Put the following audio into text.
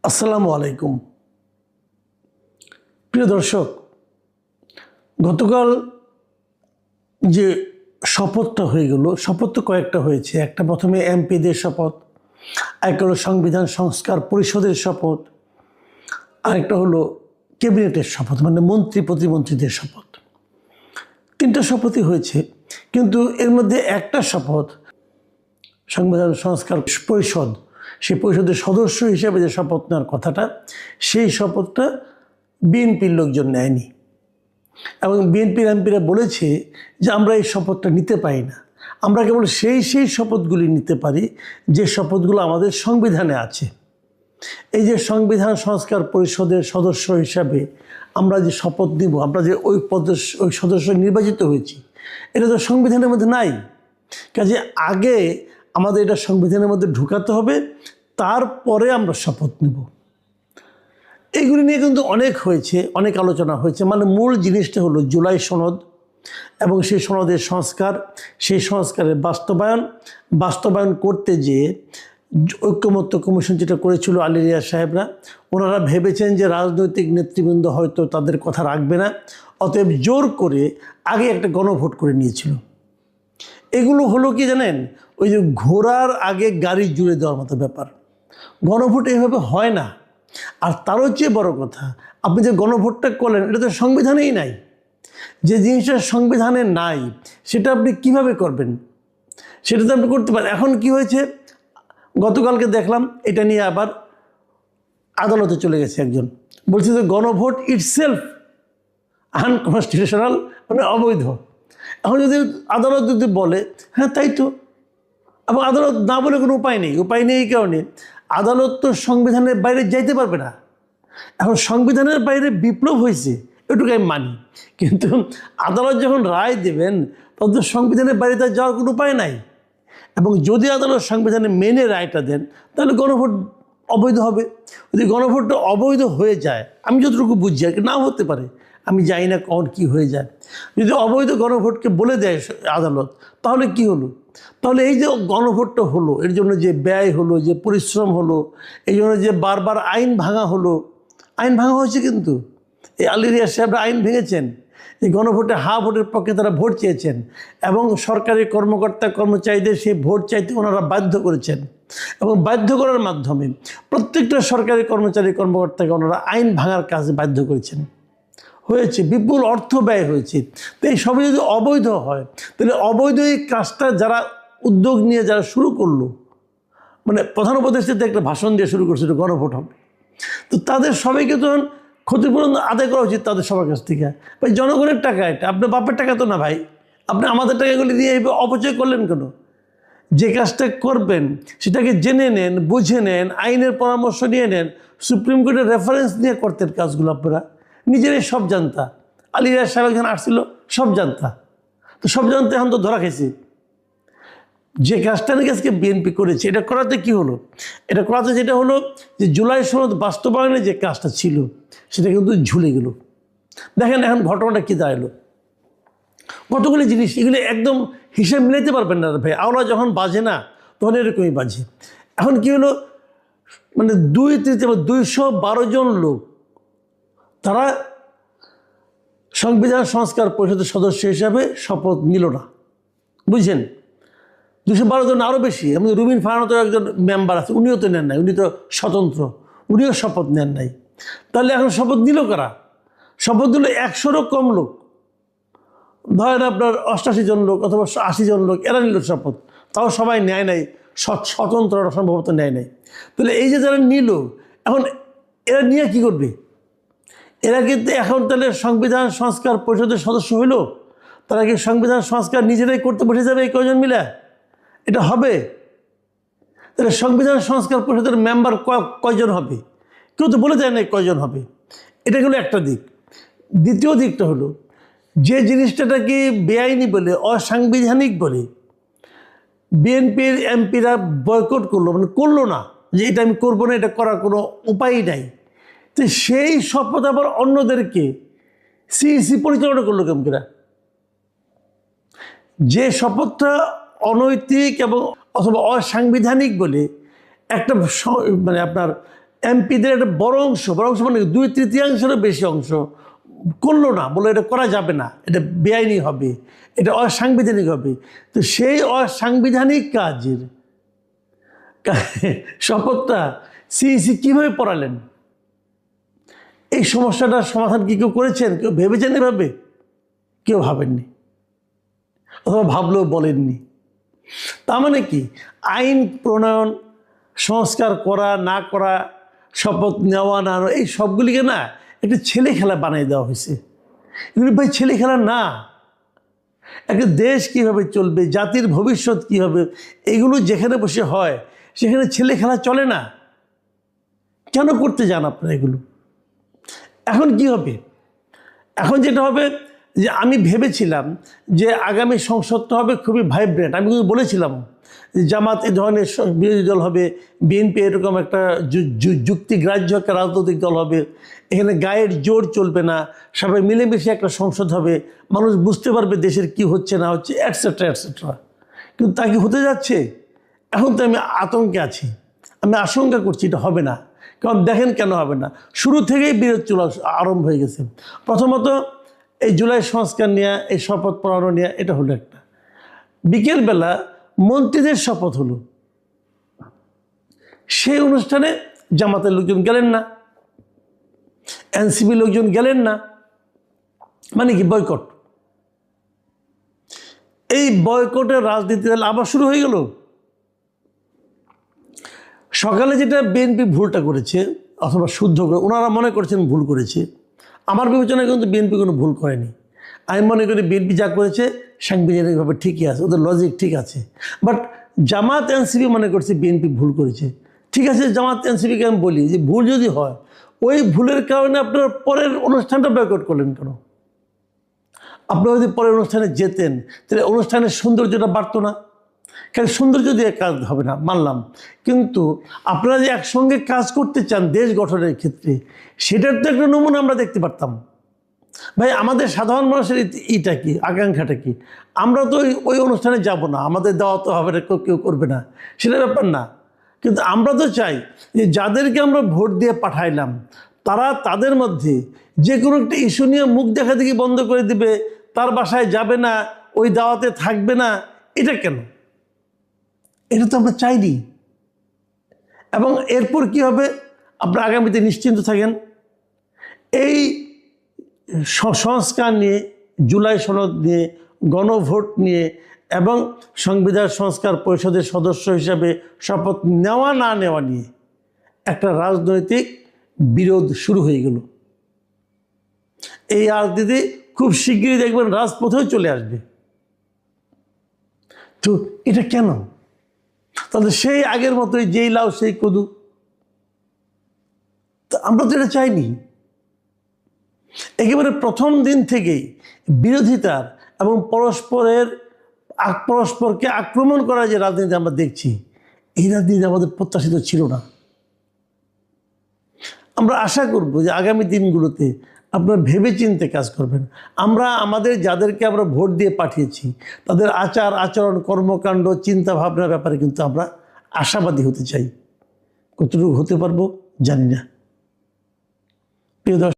আসসালামু আলাইকুম প্রিয় দর্শক, গতকাল যে শপথটা হয়ে গেল, শপথ তো কয়েকটা হয়েছে। একটা প্রথমে এমপিদের শপথ, আরেকটা হলো সংবিধান সংস্কার পরিষদের শপথ, আরেকটা হলো ক্যাবিনেটের শপথ, মানে মন্ত্রী প্রতিমন্ত্রীদের শপথ। তিনটা শপথই হয়েছে, কিন্তু এর মধ্যে একটা শপথ সংবিধান সংস্কার পরিষদ, সেই পরিষদের সদস্য হিসেবে যে শপথ নেওয়ার কথাটা, সেই শপথটা বিএনপির লোকজন নেয়নি। এবং বিএনপির এমপিরা বলেছে যে আমরা এই শপথটা নিতে পারি না, আমরা কেবল সেই শপথগুলি নিতে পারি যে শপথগুলো আমাদের সংবিধানে আছে। এই যে সংবিধান সংস্কার পরিষদের সদস্য হিসাবে আমরা যে শপথ নিব, আমরা যে ওই সদস্য নির্বাচিত হয়েছি, এটা তো সংবিধানের মধ্যে নাই। কাজে আগে আমাদের এটা সংবিধানের মধ্যে ঢুকাতে হবে, তারপরে আমরা শপথ নেব। এইগুলি নিয়ে কিন্তু অনেক হয়েছে, অনেক আলোচনা হয়েছে। মানে মূল জিনিসটা হলো জুলাই সনদ এবং সেই সনদের সংস্কার, সেই সংস্কারের বাস্তবায়ন করতে যেয়ে ঐক্যমত্য কমিশন যেটা করেছিল আলী রিয়াজ সাহেবরা, ওনারা ভেবেছেন যে রাজনৈতিক নেতৃবৃন্দ হয়তো তাদের কথা রাখবে না, অতএব জোর করে আগে একটা গণভোট করে নিয়েছিল। এগুলো হলো কি জানেন, ওই যে ঘোড়ার আগে গাড়ি জুড়ে দেওয়ার মতো ব্যাপার। গণভোট এইভাবে হয় না। আর তারও চেয়ে বড় কথা, আপনি যে গণভোটটা করলেন, এটা তো সংবিধানেই নাই। যে জিনিসটা সংবিধানে নাই সেটা আপনি কিভাবে করবেন? সেটা তো আপনি করতে পারেন। এখন কি হয়েছে, গতকালকে দেখলাম এটা নিয়ে আবার আদালতে চলে গেছে একজন, বলছে যে গণভোট ইটসেলফ আনকনস্টিটিউশনাল, মানে অবৈধ। এখন যদি আদালত যদি বলে হ্যাঁ তাই তো, এবং আদালত না বলে কোনো উপায় নেই এই কারণে আদালত তো সংবিধানের বাইরে যাইতে পারবে না। এখন সংবিধানের বাইরে বিপ্লব হয়েছে এটুকু আমি মানি, কিন্তু আদালত যখন রায় দেবেন তখন তো সংবিধানের বাইরে তার যাওয়ার কোনো উপায় নাই। এবং যদি আদালত সংবিধানে মেনে রায়টা দেন তাহলে গণভোট অবৈধ হবে। যদি গণভোটটা অবৈধ হয়ে যায়, আমি যতটুকু বুঝছি আর কি, নাও হতে পারে, আমি জানি না কখন কী হয়ে যায়। যদি অবৈধ গণভোটকে বলে দেয় আদালত, তাহলে কি হলো? তাহলে এই যে গণভোটটা হলো, এর জন্য যে ব্যয় হলো, যে পরিশ্রম হলো, এই জন্য যে বারবার আইন ভাঙা হলো, আইন ভাঙা হয়েছে। কিন্তু এই আলী রিয়াজ সাহেবরা আইন ভেঙেছেন। এই গণভোটে ভোটের পক্ষে তারা ভোট চেয়েছেন এবং সরকারি কর্মকর্তা কর্মচারীদের সেই ভোট চাইতে ওনারা বাধ্য করেছেন। এবং বাধ্য করার মাধ্যমে প্রত্যেকটা সরকারি কর্মকর্তাকে ওনারা আইন ভাঙার কাজে বাধ্য করেছেন। হয়েছে, বিপুল অর্থ ব্যয় হয়েছে। তো এই সবই যদি অবৈধ হয়, তাহলে অবৈধ এই কাজটা যারা উদ্যোগ নিয়ে যারা শুরু করলো, মানে প্রধান উপদেষ্টা একটা ভাষণ দিয়ে শুরু করছিল গণভোট হবে, তো তাদের সবাইকে তখন ক্ষতিপূরণ আদায় করা উচিত তাদের সবার কাছ থেকে। ভাই জনগণের টাকা, এটা আপনার বাপের টাকা তো না ভাই, আপনি আমাদের টাকাগুলি দিয়ে অপচয় করলেন কেন? যে কাজটা করবেন সেটাকে জেনে নেন, বুঝে নেন, আইনের পরামর্শ নিয়ে নেন, সুপ্রিম কোর্টের রেফারেন্স নিয়ে করতেন কাজগুলো। আপনারা নিজেরাই সব জানতা। আলী রিয়াজ সাহেব একজন আসছিল, সব জানতা। তো সব জানতে এখন তো ধরা খেয়েছি। যে কাজটা নাকি আজকে বিএনপি করেছে, এটা করাতে কি হলো? এটা করাতে যেটা হলো যে জুলাই সনদ বাস্তবায়নে যে কাজটা ছিল সেটা কিন্তু ঝুলে গেল। দেখেন এখন ঘটনাটা কী দাঁড়ালো। কতগুলি জিনিস, এগুলো একদম হিসেব মিলাইতে পারবেন না ভাই। আওলা যখন বাজে না তখন এরকমই বাজে। এখন কি হলো, মানে 212 জন লোক তারা সংবিধান সংস্কার পরিষদের সদস্য হিসাবে শপথ নিল না। বুঝছেন, 212 জন, আরও বেশি। এমন রুমিন ফারহানাতেও একজন মেম্বার আছে, উনিও তো নেন নাই, উনি তো স্বতন্ত্র, উনিও শপথ নেন নাই। তাহলে এখন শপথ নিল কারা? শপথ দিল 100-রও কম লোক। ধরেন আপনার 88 জন লোক অথবা 80 জন লোক, এরা নিল শপথ। তাও সবাই নেয় নাই, স্বতন্ত্ররা সম্ভবত নেয় নাই। তাহলে এই যে যারা নিল, এখন এরা নিয়ে কি করবে? এরা কিন্তু এখন তাহলে সংবিধান সংস্কার পরিষদের সদস্য হইল, তারা কি সংবিধান সংস্কার নিজেরাই করতে বসে যাবে এই কয়জন মিলে? এটা হবে? তাহলে সংবিধান সংস্কার পরিষদের মেম্বার কয়জন হবে? কেউ তো বলে দেয় না কয়জন হবে। এটা হলো একটা দিক। দ্বিতীয় দিকটা হলো, যে জিনিসটাকে বেআইনি বলে, অসাংবিধানিক বলে বিএনপির এমপিরা বয়কট করলো, মানে করলো না, যে এটা আমি করবো না, এটা করার কোনো উপায়ই নাই। তো সেই শপথ আবার অন্যদেরকে সিইসি পরিচালনা করলো কেমন? যে শপথটা অনৈতিক এবং অথবা অসাংবিধানিক বলে একটা মানে আপনার এমপিদের একটা বড় অংশ মানে 2/3 বেশি অংশ করলো না, বলে এটা করা যাবে না, এটা বেআইনি হবে, এটা অসাংবিধানিক হবে। তো সেই অসাংবিধানিক কাজের শপথটা সিইসি কীভাবে পড়ালেন? এই সমস্যাটার সমাধান কি কেউ করেছেন? কেউ ভেবেছেন এভাবে? কেউ ভাবেননি, অথবা ভাবলেও বলেননি। তার মানে কি, আইন প্রণয়ন, সংস্কার করা না করা, শপথ নেওয়া না নেওয়া, এই সবগুলিকে না একটা ছেলে খেলা বানিয়ে দেওয়া হয়েছে। এগুলি ভাই ছেলে খেলা না। একটা দেশ কীভাবে চলবে, জাতির ভবিষ্যৎ কী হবে, এগুলো যেখানে বসে হয় সেখানে ছেলে খেলা চলে না। কেন করতে যান আপনারা এগুলো? এখন কি হবে? এখন যেটা হবে যে আমি ভেবেছিলাম যে আগামী সংসদটা হবে খুবই ভাইব্রেন্ট। আমি কিন্তু বলেছিলাম যে জামাত এই ধরনের বিরোধী দল হবে, বিএনপি এরকম একটা যুক্তিগ্রাহ্য একটা রাজনৈতিক দল হবে, এখানে গায়ের জোর চলবে না, সবাই মিলেমিশে একটা সংসদ হবে, মানুষ বুঝতে পারবে দেশের কি হচ্ছে না হচ্ছে, অ্যাটসেট্রা অ্যাটসেট্রা। কিন্তু তা কি হতে যাচ্ছে? এখন তো আমি আতঙ্কে আছি, আমি আশঙ্কা করছি এটা হবে না। কারণ দেখেন কেন হবে না, শুরু থেকেই বিরোধ চলা আরম্ভ হয়ে গেছে। প্রথমত এই জুলাই সংস্কার নিয়ে, এই শপথ পড়ানো নিয়ে, এটা হলো একটা। বিকেলবেলা মন্ত্রীদের শপথ হলো, সেই অনুষ্ঠানে জামাতের লোকজন গেলেন না, এনসিপি লোকজন গেলেন না। মানে কি বয়কট? এই বয়কটের রাজনীতি আবার শুরু হয়ে গেল। সকালে যেটা বিএনপি ভুলটা করেছে, অথবা শুদ্ধ করে ওনারা মনে করছেন ভুল করেছে, আমার বিবেচনায় কিন্তু বিএনপি কোনো ভুল করেনি। আমি মনে করি বিএনপি যা করেছে সাংবিধানিকভাবে ঠিকই আছে, ওদের লজিক ঠিক আছে। বাট জামাত এনসিপি মনে করছে বিএনপি ভুল করেছে। ঠিক আছে, জামাত এনসিপিকে আমি বলি যে ভুল যদি হয়, ওই ভুলের কারণে আপনার পরের অনুষ্ঠানটা বয়কট করলেন কেন? আপনারা যদি পরের অনুষ্ঠানে যেতেন তাহলে অনুষ্ঠানের সৌন্দর্যটা বাড়তো না? কারণ সৌন্দর্য দিয়ে কাজ হবে না, মানলাম, কিন্তু আপনারা যে একসঙ্গে কাজ করতে চান দেশ গঠনের ক্ষেত্রে, সেটার তো একটা নমুনা আমরা দেখতে পারতাম। ভাই আমাদের সাধারণ মানুষের ইটা কি, আকাঙ্ক্ষাটা কি? আমরা তো ওই অনুষ্ঠানে যাব না, আমাদের দেওয়া তো হবে না, কেউ করবে না, সেটা ব্যাপার না। কিন্তু আমরা তো চাই যে যাদেরকে আমরা ভোট দিয়ে পাঠাইলাম তারা তাদের মধ্যে যে কোনো একটা ইস্যু নিয়ে মুখ দেখা দেখি বন্ধ করে দিবে, তার বাসায় যাবে না, ওই দাওয়াতে থাকবে না। এটা কেন? এটা তো আমরা চাইনি। এবং এরপর কি হবে আপনারা আগামীতে নিশ্চিন্ত থাকেন। এই সংস্কার নিয়ে, জুলাই সনদ নিয়ে, গণভোট নিয়ে এবং সংবিধান সংস্কার পরিষদের সদস্য হিসাবে শপথ নেওয়া না নেওয়া নিয়ে একটা রাজনৈতিক বিরোধ শুরু হয়ে গেল। এই রাজনীতি খুব শিগগিরই দেখবেন রাজপথেও চলে আসবে। তো এটা কেন? তাহলে সেই আগের মতোই যেই লাউ সেই কদু, তো আমরা তো এটা চাইনি। একেবারে প্রথম দিন থেকেই বিরোধিতার এবং পরস্পরকে আক্রমণ করার যে রাজনীতি আমরা দেখছি, এই রাজনীতি আমাদের প্রত্যাশিত ছিল না। আমরা আশা করব যে আগামী দিনগুলোতে আপনারা ভেবে চিন্তে কাজ করবেন। আমরা আমাদের যাদেরকে আমরা ভোট দিয়ে পাঠিয়েছি তাদের আচার আচরণ, কর্মকাণ্ড, চিন্তা ভাবনার ব্যাপারে কিন্তু আমরা আশাবাদী হতে চাই। কতটুকু হতে পারবো জানি না। প্রিয় দর্শক।